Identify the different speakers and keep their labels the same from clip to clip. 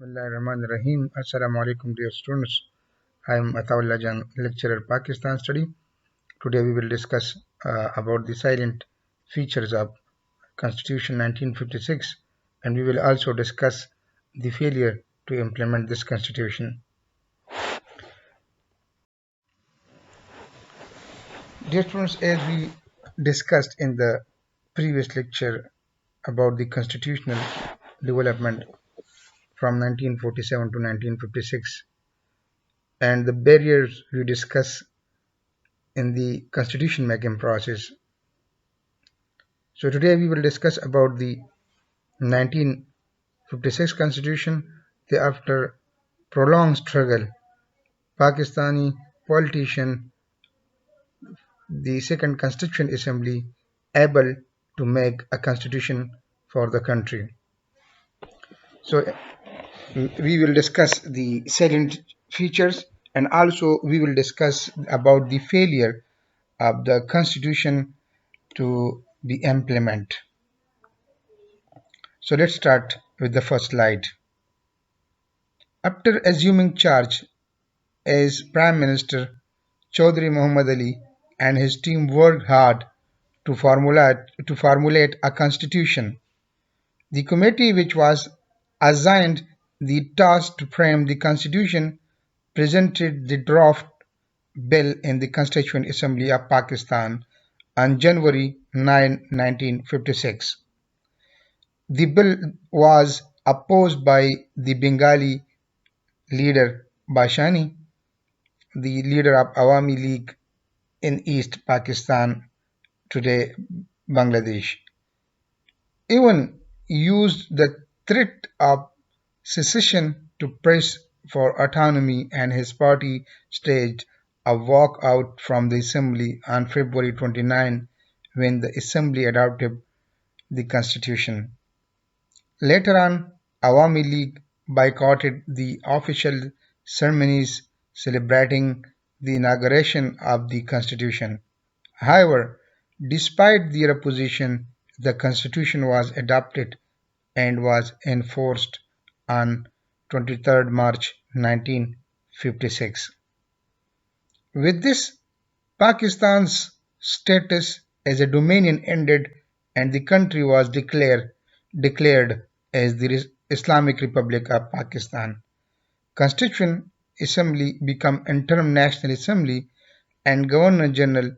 Speaker 1: Bismillahirrahmanirrahim. Assalamu alaikum dear students. I am Ataullah Jan, lecturer Pakistan study. Today we will discuss about the silent features of Constitution 1956 and we will also discuss the failure to implement this constitution. Dear students, as we discussed in the previous lecture about the constitutional development from 1947 to 1956 and the barriers we discuss in the constitution making process. So today we will discuss about the 1956 constitution. After prolonged struggle, Pakistani politician, the second constituent assembly, able to make a constitution for the country. So we will discuss the salient features and also we will discuss about the failure of the constitution to be implemented. So let's start with the first slide. After assuming charge as Prime Minister, Chaudhry Muhammad Ali and his team worked hard to formulate a constitution. The committee which was assigned the task to frame the constitution presented the draft bill in the Constituent Assembly of Pakistan on January 9, 1956. The bill was opposed by the Bengali leader Bashani, the leader of Awami League in East Pakistan, today Bangladesh. Even used the threat of secession to press for autonomy, and his party staged a walkout from the assembly on February 29 when the assembly adopted the constitution. Later on, Awami League boycotted the official ceremonies celebrating the inauguration of the constitution. However, despite their opposition, the constitution was adopted and was enforced on 23 March 1956. With this, Pakistan's status as a dominion ended and the country was declared as the Islamic Republic of Pakistan. Constituent Assembly became interim National Assembly and Governor General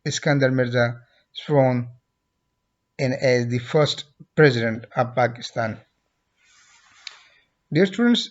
Speaker 1: Iskandar Mirza sworn in as the first president of Pakistan. Dear students,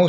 Speaker 1: 9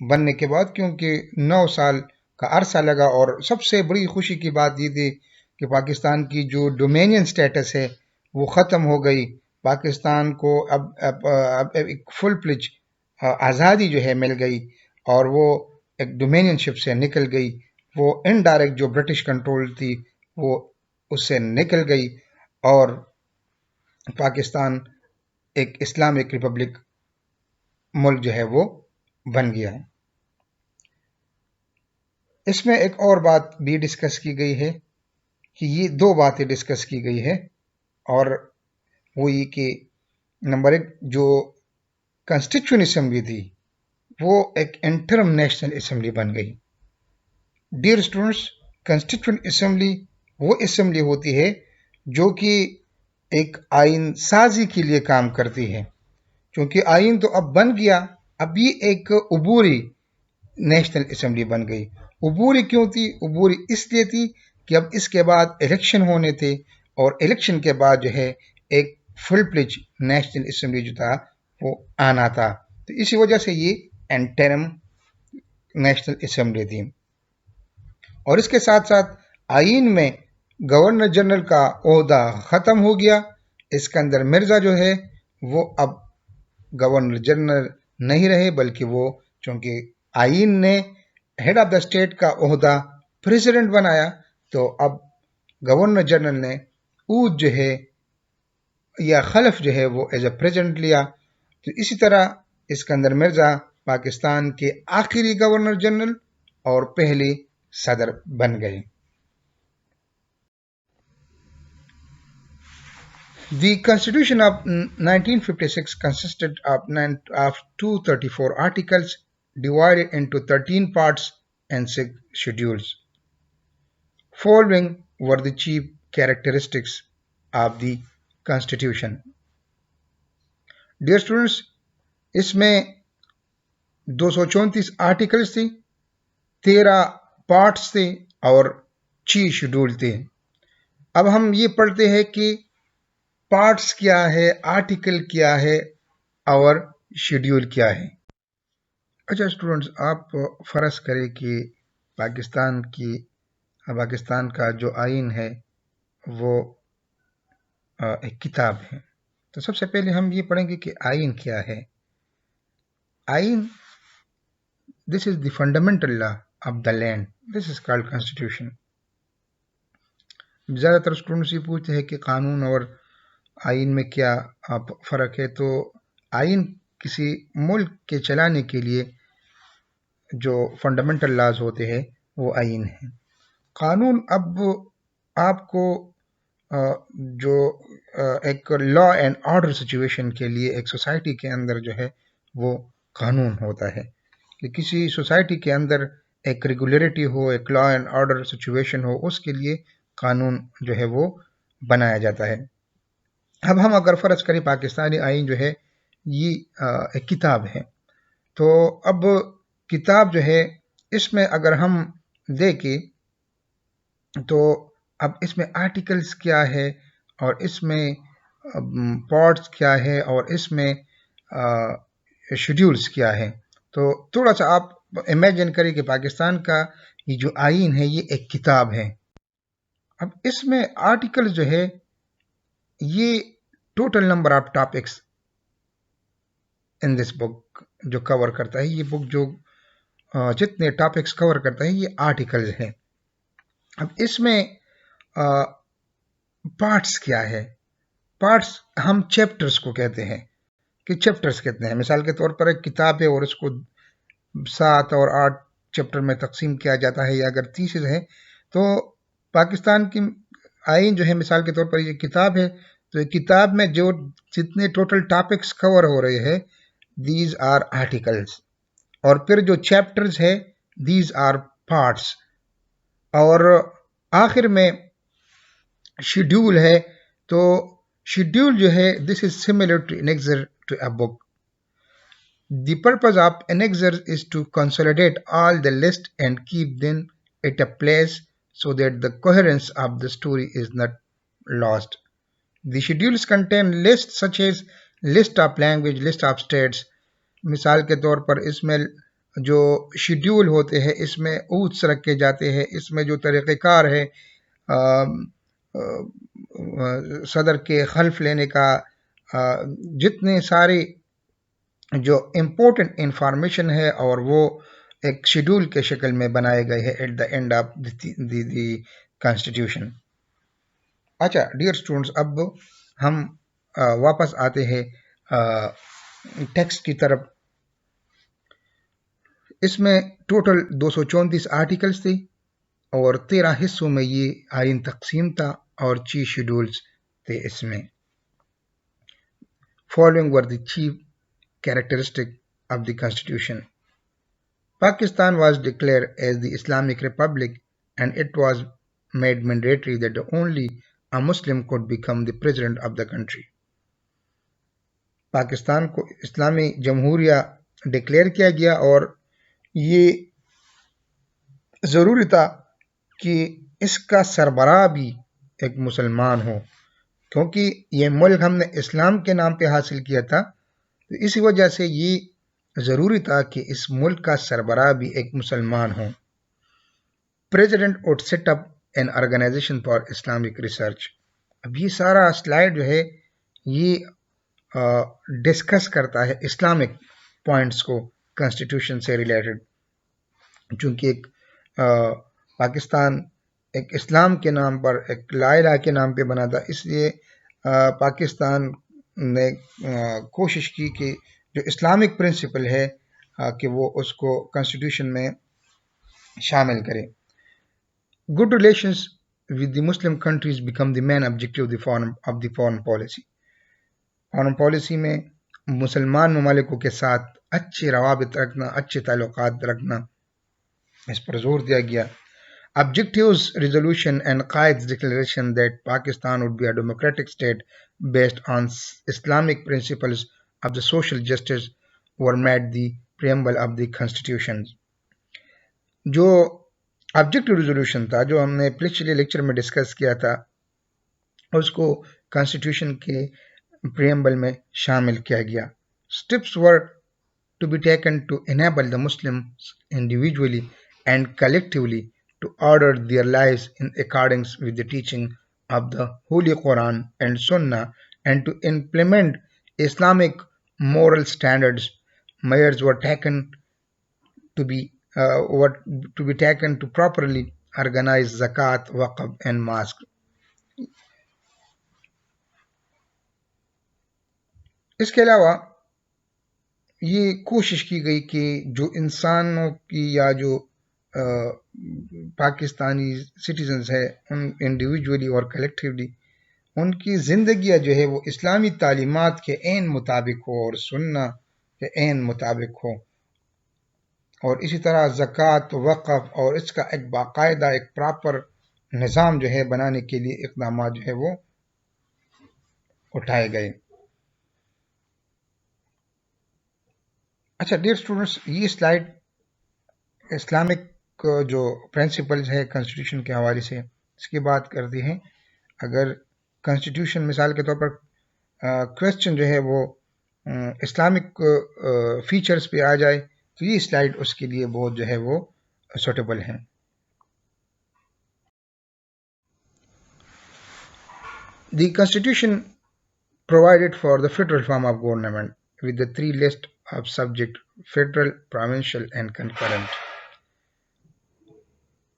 Speaker 1: بننے کے بعد، کیونکہ 9 سال کا عرصہ لگا، اور سب سے بڑی خوشی کی بات یہ تھی کہ پاکستان کی جو ڈومینین سٹیٹس ہے وہ ختم ہو گئی. پاکستان کو اب ایک فل پلج آزادی جو ہے مل گئی، اور وہ ایک ڈومینین شپ سے نکل گئی. وہ انڈائریکٹ جو برٹش کنٹرول تھی وہ اس سے نکل گئی، اور پاکستان ایک اسلامک ریپبلک ملک جو ہے وہ بن گیا. اس میں ایک اور بات بھی ڈسکس کی گئی ہے کہ یہ 2 باتیں ڈسکس کی گئی ہے، اور وہ یہ کہ نمبر 1 جو کانسٹیٹیوشن اسمبلی تھی وہ ایک انٹرم نیشنل اسمبلی بن گئی. ڈیئر اسٹوڈنٹس، کانسٹیٹیوشن اسمبلی وہ اسمبلی ہوتی ہے جو کہ ایک آئین سازی کے لیے کام کرتی ہے، کیونکہ آئین تو اب بن گیا، اب یہ ایک عبوری نیشنل اسمبلی بن گئی. عبوری کیوں تھی؟ عبوری اس لیے تھی کہ اب اس کے بعد الیکشن ہونے تھے، اور الیکشن کے بعد جو ہے ایک فل پلج نیشنل اسمبلی جو تھا وہ آنا تھا. تو اسی وجہ سے یہ انٹرم نیشنل اسمبلی تھی. اور اس کے ساتھ ساتھ آئین میں گورنر جنرل کا عہدہ ختم ہو گیا. اسکندر مرزا جو ہے وہ اب گورنر جنرل نہیں رہے، بلکہ وہ چونکہ آئین نے ہیڈ آف دا اسٹیٹ کا عہدہ پریزیڈنٹ بنایا، تو اب گورنر جنرل نے عود جو ہے یا خلف جو ہے وہ ایز اے پریزیڈنٹ لیا. تو اسی طرح اسکندر مرزا پاکستان کے آخری گورنر جنرل اور پہلے صدر بن گئے. The Constitution of 1956 consisted of 234 articles divided into 13 parts and 6 schedules. Following were the chief characteristics of the Constitution. Dear students, اس میں 234 آرٹیکلز تھے، 13 پارٹس تھے اور 6 شیڈول تھے. اب ہم یہ پڑھتے ہیں کہ پارٹس کیا ہے، آرٹیکل کیا ہے اور شیڈیول کیا ہے. اچھا اسٹوڈنٹس، آپ فرض کریں کہ پاکستان کا جو آئین ہے وہ ایک کتاب ہے. تو سب سے پہلے ہم یہ پڑھیں گے کہ آئین کیا ہے. آئین، this is the fundamental law of the land. This is called constitution. زیادہ تر اسٹوڈنٹس یہ پوچھتے ہیں کہ قانون اور آئین میں کیا فرق ہے. تو آئین کسی ملک کے چلانے کے لیے جو فنڈامنٹل لاز ہوتے ہیں وہ آئین ہے. قانون اب آپ کو جو ایک لا اینڈ آرڈر سچویشن کے لیے ایک سوسائٹی کے اندر جو ہے وہ قانون ہوتا ہے، کہ کسی سوسائٹی کے اندر ایک ریگولیرٹی ہو، ایک لا اینڈ آرڈر سچویشن ہو، اس کے لیے قانون جو ہے وہ بنایا جاتا ہے. اب ہم اگر فرض کریں پاکستانی آئین جو ہے یہ ایک کتاب ہے، تو اب کتاب جو ہے اس میں اگر ہم دیکھیں تو اب اس میں آرٹیکلز کیا ہے اور اس میں پارٹس کیا ہے اور اس میں شیڈیولز کیا ہے. تو تھوڑا سا آپ امیجن کریں کہ پاکستان کا یہ جو آئین ہے یہ ایک کتاب ہے. اب اس میں آرٹیکل جو ہے یہ total number of topics in this book جو کور کرتا ہے، یہ بک جو جتنے ٹاپکس کور کرتا ہے یہ آرٹیکل ہے. اب اس میں پارٹس کیا ہے؟ پارٹس ہم چیپٹرز کو کہتے ہیں، کہ چیپٹرز کہتے ہیں. مثال کے طور پر ایک کتاب ہے اور اس کو 7 اور 8 چیپٹر میں تقسیم کیا جاتا ہے، یا اگر تھیسس ہے تو پاکستان کی آئین جو ہے مثال کے طور پر یہ کتاب ہے، تو کتاب میں جو جتنے ٹوٹل ٹاپکس کور ہو رہے ہیں دیز آر آرٹیکلز، اور پھر جو چیپٹرز ہے دیز آر پارٹس، اور آخر میں شیڈیول ہے. تو شیڈیول جو ہے this is similar to annexure to a book. The purpose of annexure is to consolidate all the list and keep them at a place so that the coherence of the story is not lost. The schedules contain lists such as list of language, list of states. مثال کے طور پر اس میں جو schedule ہوتے ہیں اس میں اوتس رکھے جاتے ہیں، اس میں جو طریقہ کار ہے صدر کے خلف لینے کا، جتنے سارے جو امپورٹنٹ انفارمیشن ہے اور وہ ایک شیڈول کے شکل میں بنائے گئے ہیں at the end of the constitution. اچھا ڈیئر اسٹوڈنٹس، اب ہم واپس آتے ہیں ٹیکسٹ کی طرف۔ اس میں ٹوٹل 234 آرٹیکلز تھے اور 13 حصوں میں یہ آئین تقسیم تھا اور 6 شیڈولز تھے اس میں۔ Following were the chief characteristics of the constitution. Pakistan was declared as the Islamic Republic and it was made mandatory that only a Muslim could become the president of the country. Pakistan کو اسلامی جمہوریہ declare کیا گیا اور یہ ضروری تھا کہ اس کا سربراہ بھی ایک مسلمان ہو، کیونکہ یہ ملک ہم نے اسلام کے نام پہ حاصل کیا تھا، تو اسی وجہ سے یہ ضروری تھا کہ اس ملک کا سربراہ بھی ایک مسلمان ہو۔ President would set up an organization for Islamic research۔ اب یہ سارا سلائیڈ جو ہے یہ ڈسکس کرتا ہے اسلامک پوائنٹس کو کانسٹیٹیوشن سے ریلیٹڈ، چونکہ ایک پاکستان ایک اسلام کے نام پر، ایک لا الہ کے نام پہ بنا تھا، اس لیے پاکستان نے کوشش کی کہ جو اسلامک پرنسپل ہے کہ وہ اس کو کانسٹیٹیوشن میں شامل کرے۔ Good relations with the Muslim countries become the main objective of the foreign policy۔ Foreign policy میں مسلمان ممالکوں کے ساتھ اچھے روابط رکھنا، اچھے تعلقات رکھنا، اس پر زور دیا گیا۔ Objectives resolution and Qaid's declaration that Pakistan would be a democratic state based on Islamic principles of the social justice were made the preamble of the constitution۔ جو آبجیکٹو ریزولوشن تھا جو ہم نے پچھلے لیکچر میں ڈسکس کیا تھا، اس کو کانسٹیٹیوشن کے preamble میں شامل کیا گیا۔ Steps were to be taken to enable the Muslims individually and collectively to order their lives in accordance with the teaching of the Holy Quran and Sunnah and to implement Islamic moral standards. Measures were taken to be taken to properly organize zakat, waqf and mosque۔ اس کے علاوہ یہ کوشش کی گئی کہ جو انسانوں کی یا جو پاکستانی سٹیزنز ہے ان انڈیویجولی اور کلیکٹیولی ان کی زندگیاں جو ہے وہ اسلامی تعلیمات کے عین مطابق ہو اور سنہ کے عین مطابق ہو، اور اسی طرح زکوٰۃ، وقف اور اس کا ایک باقاعدہ ایک پراپر نظام جو ہے بنانے کے لیے اقدامات جو ہے وہ اٹھائے گئے۔ اچھا ڈیئر اسٹوڈنٹس، یہ سلائیڈ اسلامک جو پرنسپلز ہے کانسٹیٹیوشن کے حوالے سے اس کی بات کرتی ہیں۔ اگر کانسٹیٹیوشن مثال کے طور پر کویسچن جو ہے وہ اسلامک فیچرز پہ آ جائے تو یہ سلائیڈ اس کے لیے بہت جو ہے وہ سوٹیبل ہیں۔ The Constitution provided for the federal form of government with the 3 list of subject: federal, provincial and concurrent۔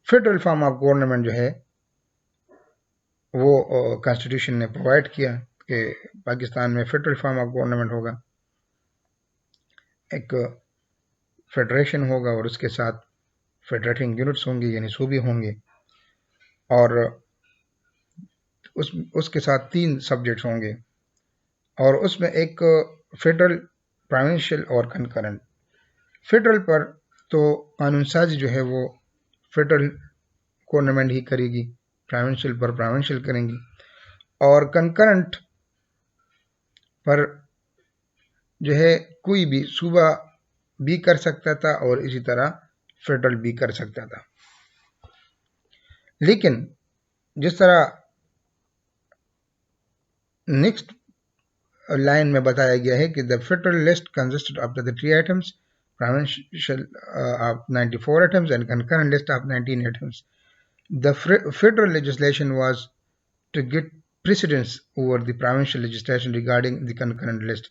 Speaker 1: Federal form of government جو ہے وہ کانسٹیٹیوشن نے پرووائڈ کیا کہ پاکستان میں فیڈرل فارم آف گورنمنٹ ہوگا، ایک فیڈریشن ہوگا اور اس کے ساتھ فیڈریٹنگ یونٹس ہوں گے یعنی صوبے ہوں گے، اور اس کے ساتھ 3 سبجیکٹس ہوں گے، اور اس میں ایک فیڈرل، پروونشل اور کنکرنٹ۔ فیڈرل پر تو قانون سازی جو ہے وہ فیڈرل گورنمنٹ ہی کرے گی، پروونشل پر پروونشل کریں گی، اور کنکرنٹ پر جو ہے کوئی بھی صوبہ بھی کر سکتا تھا اور اسی طرح فیڈرل بھی کر سکتا تھا۔ لیکن جس طرح نیکسٹ لائن میں بتایا گیا ہے کہ the federal list consisted of the 3 items: presidential of 94 items and concurrent list of 19 items. The federal legislation was to get precedence over the provincial legislation regarding the concurrent list.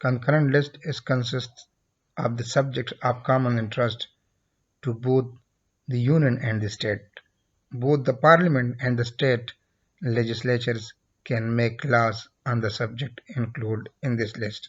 Speaker 1: Concurrent list is consists of the subjects of common interest to both the union and the state. Both the parliament and the state legislatures can make laws on the subject included in this list.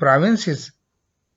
Speaker 1: provinces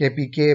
Speaker 1: KPK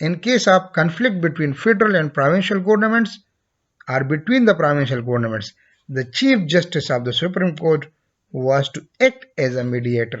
Speaker 1: in case of conflict between federal and provincial governments or between the provincial governments, the Chief Justice of the Supreme Court was to act as a mediator.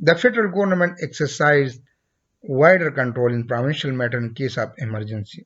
Speaker 1: The federal government exercised wider control in provincial matter in case of emergency.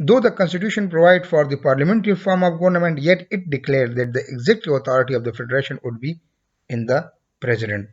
Speaker 1: Though the constitution provides for the parliamentary form of government, yet it declared that the executive authority of the federation would be in the president.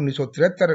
Speaker 1: 1973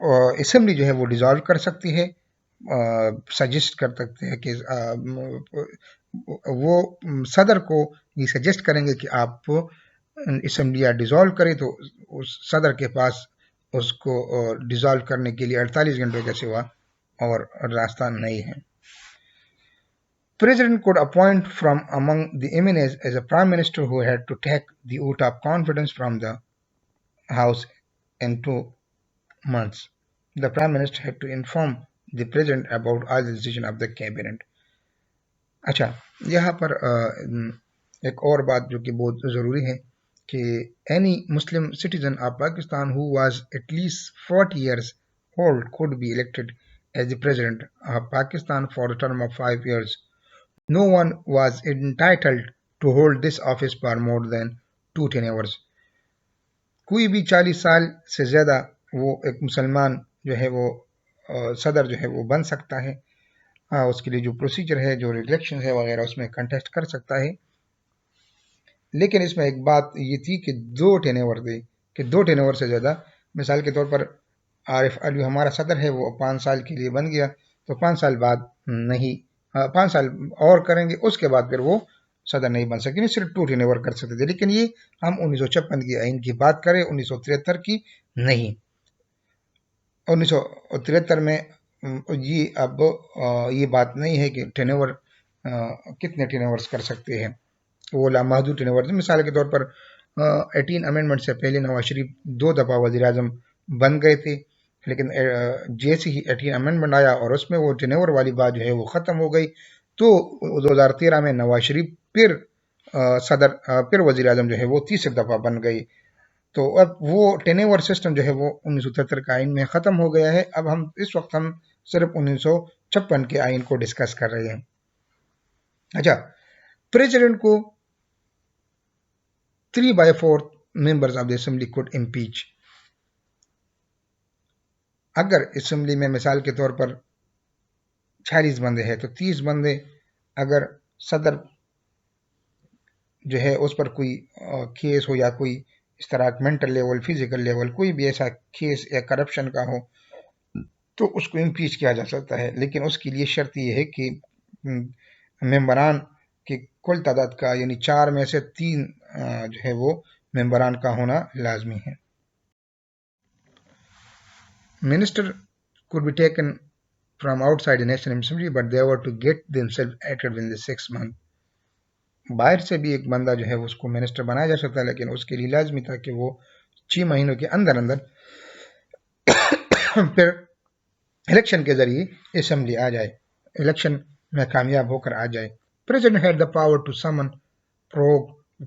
Speaker 1: assembly جو ہے وہ dissolve کر سکتی ہے، suggest کر سکتے ہیں کہ وہ صدر کو یہ سجیسٹ کریں گے کہ آپ اسمبلیاں ڈیزالو کریں، تو اس صدر کے پاس اس کو ڈیزالو کرنے کے لیے 48 گھنٹے کا سوا اور راستہ نہیں ہے۔ President could appoint from among the MNAs as a prime minister who had to take the vote of confidence from the House in 2 months. The prime minister had to inform the president about all the decision of the cabinet. اچھا، یہاں پر ایک اور بات جو کہ بہت ضروری ہے کہ any Muslim citizen of Pakistan who was at least 40 years old could be elected as the president of Pakistan for a term of 5 years. No one was entitled to hold this office for more than 2 tenures. کوئی بھی 40 سال سے زیادہ وہ ایک مسلمان جو ہے وہ صدر جو ہے وہ بن سکتا ہے، اس کے لیے جو پروسیجر ہے، جو الیکشن ہے وغیرہ، اس میں کنٹیسٹ کر سکتا ہے۔ لیکن اس میں ایک بات یہ تھی کہ 2 ٹینور تھے، کہ 2 ٹینور سے زیادہ، مثال کے طور پر عارف علوی ہمارا صدر ہے، وہ 5 سال کے لیے بن گیا، تو 5 سال بعد نہیں، 5 سال اور کریں گے، اس کے بعد پھر وہ صدر نہیں بن سکتے، صرف 2 ٹینور کر سکتے تھے۔ لیکن یہ ہم 1956 کی آئین کی بات کریں، 1973 کی نہیں۔ 1973 میں یہ اب یہ بات نہیں ہے کہ ٹینور کتنے ٹینورز کر سکتے ہیں، وہ لامحدود ٹینور تھے۔ مثال کے طور پر 18 امینڈمنٹ سے پہلے نواز شریف 2 دفعہ وزیر اعظم بن گئے تھے، لیکن جیسے ہی 18 امینڈمنٹ آیا اور اس میں وہ ٹینور والی بات جو ہے وہ ختم ہو گئی، تو 2013 میں نواز شریف پھر وزیر اعظم جو ہے وہ 30 دفعہ بن گئی۔ تو اب وہ ٹینور سسٹم جو ہے وہ 1973 کا آئین میں ختم ہو گیا ہے۔ اب اس وقت ہم صرف 1956 کے آئین کو ڈسکس کر رہے ہیں۔ اچھا، پریزیڈنٹ کو 3/4 members of the assembly could impeach. اگر اسمبلی میں مثال کے طور پر 46 بندے ہیں، تو 30 بندے اگر صدر جو ہے اس پر کوئی کیس ہو یا کوئی اس طرح مینٹل لیول، فزیکل لیول، کوئی بھی ایسا کیس یا کرپشن کا ہو، تو اس کو امپیچ کیا جا سکتا ہے۔ لیکن اس کے لیے شرط یہ ہے کہ ممبران کی کل تعداد کا یعنی 4 میں سے 3 جو ہے وہ ممبران کا ہونا لازمی ہے۔ Minister could be taken from outside the National Assembly, but they were to get themselves elected within the 6 months. باہر سے بھی ایک بندہ جو ہے اس کو منسٹر بنایا جا سکتا ہے، لیکن اس کے لیے لازمی تھا کہ وہ 6 مہینوں کے اندر پھر الیکشن کے ذریعے اسمبلی آ جائے، الیکشن میں کامیاب ہو کر آ جائے۔ President had the power to summon,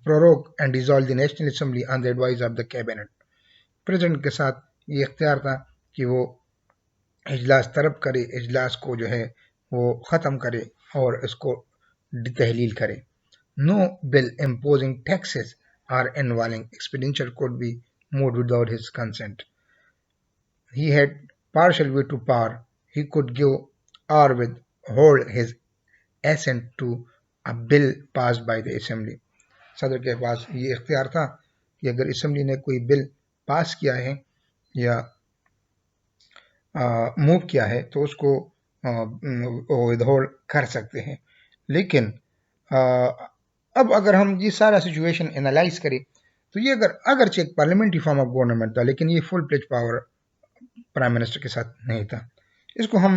Speaker 1: prorogue and dissolve the National Assembly on the advice of the cabinet. President کے ساتھ یہ اختیار تھا کہ وہ اجلاس طلب کرے، اجلاس کو جو ہے وہ ختم کرے اور اس کو تحلیل کرے۔ No bill imposing taxes or involving expenditure could be moved without his consent. He had partial veto power. He could give or withhold his assent to a bill passed by the assembly. صدر کے پاس یہ اختیار تھا کہ اگر assembly نے کوئی بل پاس کیا ہے یا موو کیا ہے تو اس کو ودہولڈ کر سکتے ہیں۔ لیکن اب اگر ہم یہ سارا سچویشن انالائز کریں تو یہ اگرچہ ایک پارلیمنٹری فارم آف گورنمنٹ تھا، لیکن یہ فل پلیج پاور پرائم منسٹر کے ساتھ نہیں تھا۔ اس کو ہم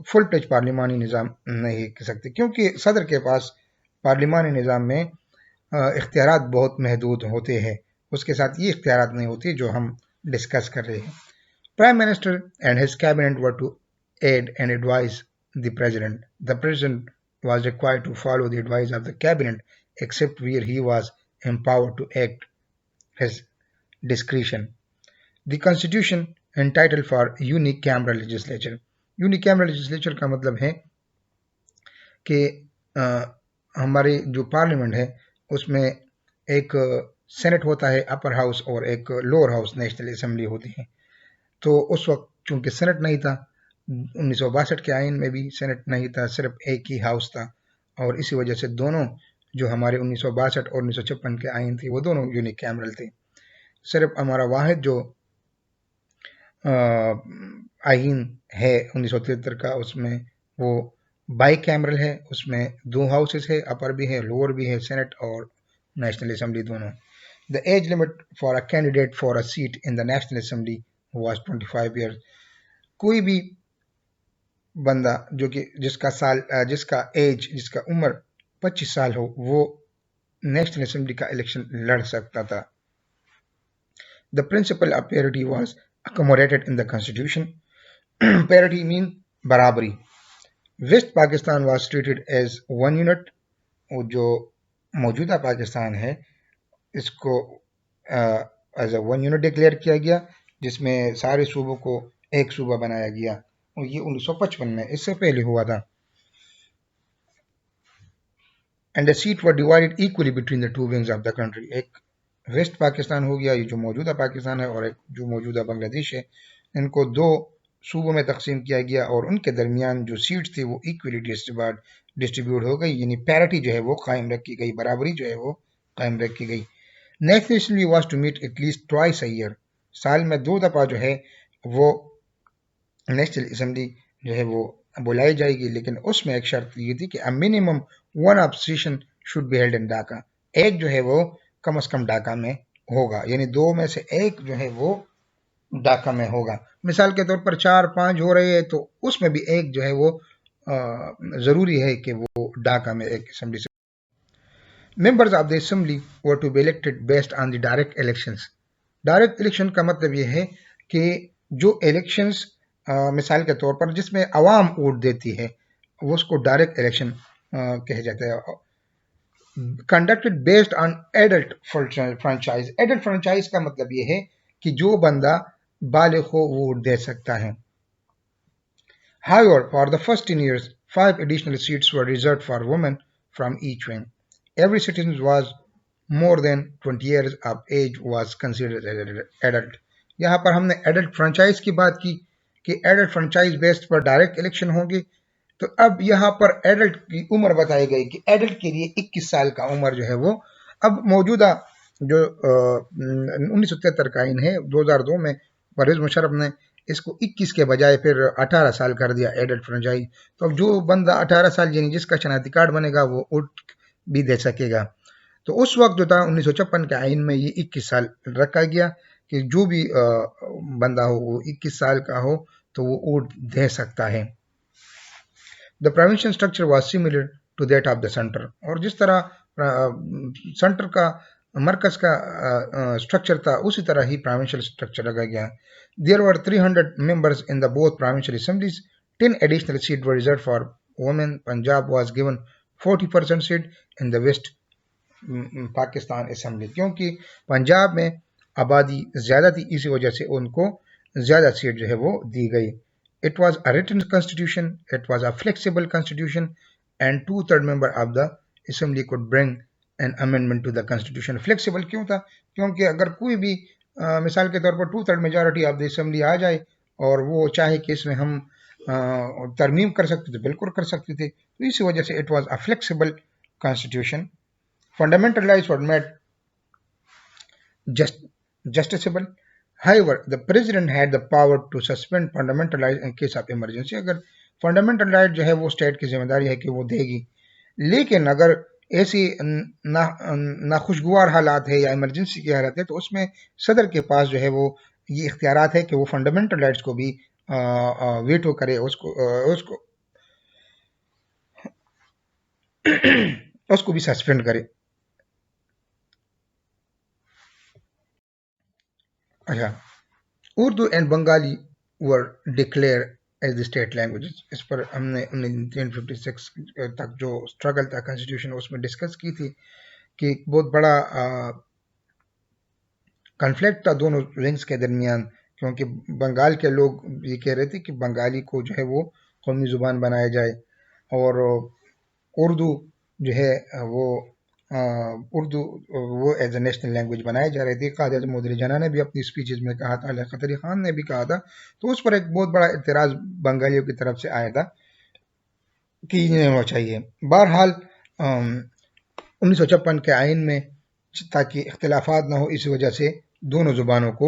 Speaker 1: فل پلیج پارلیمانی نظام نہیں کہہ سکتے، کیونکہ صدر کے پاس پارلیمانی نظام میں اختیارات بہت محدود ہوتے ہیں، اس کے ساتھ یہ اختیارات نہیں ہوتے جو ہم ڈسکس کر رہے ہیں۔ Prime Minister and his cabinet were to aid and advise the President. The President was required to follow the advice of the cabinet except where he was empowered to act his discretion. The Constitution entitled for unicameral legislature. Unicameral legislature کا مطلب ہے کہ ہماری جو parliament ہے اس میں ایک Saint ہوتا ہے اپر ہاؤس اور ایک لوور ہاؤس نیشنل اسمبلی ہوتی ہے۔ تو اس وقت چونکہ سینٹ نہیں تھا، 1962 کے آئین میں بھی سینٹ نہیں تھا، صرف ایک ہی ہاؤس تھا، اور اسی وجہ سے دونوں جو ہمارے 1962 اور 1956 کے آئین تھے وہ دونوں یونیک کیمرل تھے۔ صرف ہمارا واحد جو آئین ہے 1973 کا، اس میں وہ بائی کیمرل ہے، اس میں 2 ہاؤسز ہے، اپر بھی ہے لوور بھی ہے، سینٹ اور نیشنل اسمبلی دونوں. The age limit for a candidate for a seat in the National Assembly was 25 years. کوئی بھی بندہ جو کہ جس کا عمر 25 سال ہو وہ نیشنل اسمبلی کا الیکشن لڑ سکتا تھا. The principle of parity was accommodated in the constitution. Parity mean برابری. West Pakistan was treated as one unit. جو موجودہ پاکستان ہے اس کو as a one unit declare کیا گیا، جس میں سارے صوبوں کو ایک صوبہ بنایا گیا، اور یہ 1955 میں، اس سے پہلے ہوا تھا. And the seat were divided equally between the two wings of the country. ایک ویسٹ پاکستان ہو گیا، یہ جو موجودہ پاکستان ہے، اور ایک جو موجودہ بنگلہ دیش ہے، ان کو 2 صوبوں میں تقسیم کیا گیا، اور ان کے درمیان جو سیٹس تھی وہ ایکولی ڈسٹریبیوٹ ہو گئی، یعنی پیرٹی جو ہے وہ قائم رکھی گئی، برابری جو ہے وہ قائم رکھی گئی. National assembly was to meet at least twice a year. سال میں 2 دفعہ جو ہے وہ نیشنل اسمبلی جو ہے وہ بلائی جائے گی، لیکن اس میں ایک شرط یہ تھی کہ minimum 1 of session should be held in Dhaka. ایک جو ہے وہ کم از کم ڈھاکہ میں ہوگا، یعنی 2 میں سے ایک جو ہے وہ ڈھاکہ میں ہوگا. مثال کے طور پر 4-5 ہو رہے ہیں تو اس میں بھی ایک جو ہے وہ ضروری ہے کہ وہ ڈھاکہ میں ایک اسمبلی سے. Members of the assembly were to be elected based on the direct elections. Direct election کا مطلب یہ ہے کہ جو الیکشنز مثال کے طور پر جس میں عوام ووٹ دیتی ہے وہ اس کو ڈائریکٹ الیکشن کہا جاتا ہے. Conducted based on adult franchise. Adult franchise کا مطلب یہ ہے کہ جو بندہ بالغ ہو ووٹ دے سکتا ہے. However, for the first 10 years, 5 additional seats were reserved for women from each wing. Every citizen was more than 20 years of age was considered adult. یہاں پر ہم نے ایڈلٹ فرنچائز کی بات کی کہ ایڈلٹ فرنچائز بیسڈ پر direct election ہوں گے، تو اب یہاں پر ایڈلٹ کی عمر بتائی گئی کہ ایڈلٹ کے لیے 21 سال کا عمر جو ہے وہ اب موجودہ جو 1973 کا آئین ہے 2002 میں پرویز مشرف نے اس کو 21 کے بجائے پھر 18 سال کر دیا ایڈلٹ فرنچائز. تو اب جو بندہ 18 سال یعنی جس کا شناختی کارڈ بنے گا وہ ووٹ بھی دے سکے گا. تو اس وقت جو تھا 1956 کے آئین میں یہ 21 سال رکھا گیا کہ جو بھی بندہ ہو وہ 21 سال کا ہو تو وہ ووٹ دے سکتا ہے. The provincial structure was similar to that of the center. اور جس طرح سینٹر کا مرکز کا اسٹرکچر تھا اسی طرح ہی provincial structure رکھا گیا. There were 300 members in the both provincial assemblies. 10 additional seats were reserved for women. Punjab was given 40% seat in the West Pakistan assembly, کیونکہ پنجاب میں آبادی زیادہ تھی اسی وجہ سے ان کو زیادہ سیٹ جو ہے وہ دی گئی. It was a written constitution, it was a flexible constitution and 2/3 member of the assembly could bring an amendment to the constitution. Flexible کیوں تھا؟ کیونکہ اگر کوئی بھی مثال کے طور پر 2/3 majority of the assembly آ جائے اور وہ چاہے کہ اس میں ہم ترمیم کر سکتے تھے، بالکل کر سکتے تھے، تو اسی وجہ سے it was a flexible constitution. Fundamental rights were made justiciable. However, the president had the power to suspend fundamental rights in case of emergency. اگر fundamental right جو ہے وہ state کی ذمہ داری ہے کہ وہ دے گی، لیکن اگر ایسی ناخوشگوار حالات ہے یا ایمرجنسی کی حالت ہے تو اس میں صدر کے پاس جو ہے وہ یہ اختیارات ہے کہ وہ فنڈامنٹل رائٹس کو بھی ویٹو کرے، اس کو بھی سسپینڈ کرے. اچھا، Urdu and Bengali were declare as the state languages. اس پر ہم نے 1956 تک جو اسٹرگل تھا کانسٹیٹیوشن اس میں ڈسکس کی تھی کہ ایک بہت بڑا کنفلکٹ تھا دونوں ونگز کے درمیان، کیونکہ بنگال کے لوگ یہ کہہ رہے تھے کہ بنگالی کو جو ہے وہ قومی زبان بنایا جائے، اور اردو جو ہے وہ ایز اے نیشنل لینگویج بنائی جا رہی تھی. قائد اعظم مودودی جناح نے بھی اپنی اسپیچز میں کہا تھا، علیہ قطری خان نے بھی کہا تھا. تو اس پر ایک بہت بڑا اعتراض بنگالیوں کی طرف سے آیا تھا کہ یہ نہیں ہونا چاہیے. بہرحال 1956 کے آئین میں تاکہ اختلافات نہ ہو اس وجہ سے دونوں زبانوں کو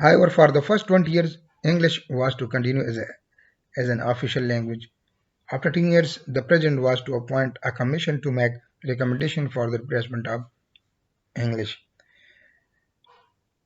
Speaker 1: However, for the first 20 years, English was to continue as an official language. After 10 years, the president was to appoint a commission to make recommendation for the replacement of English.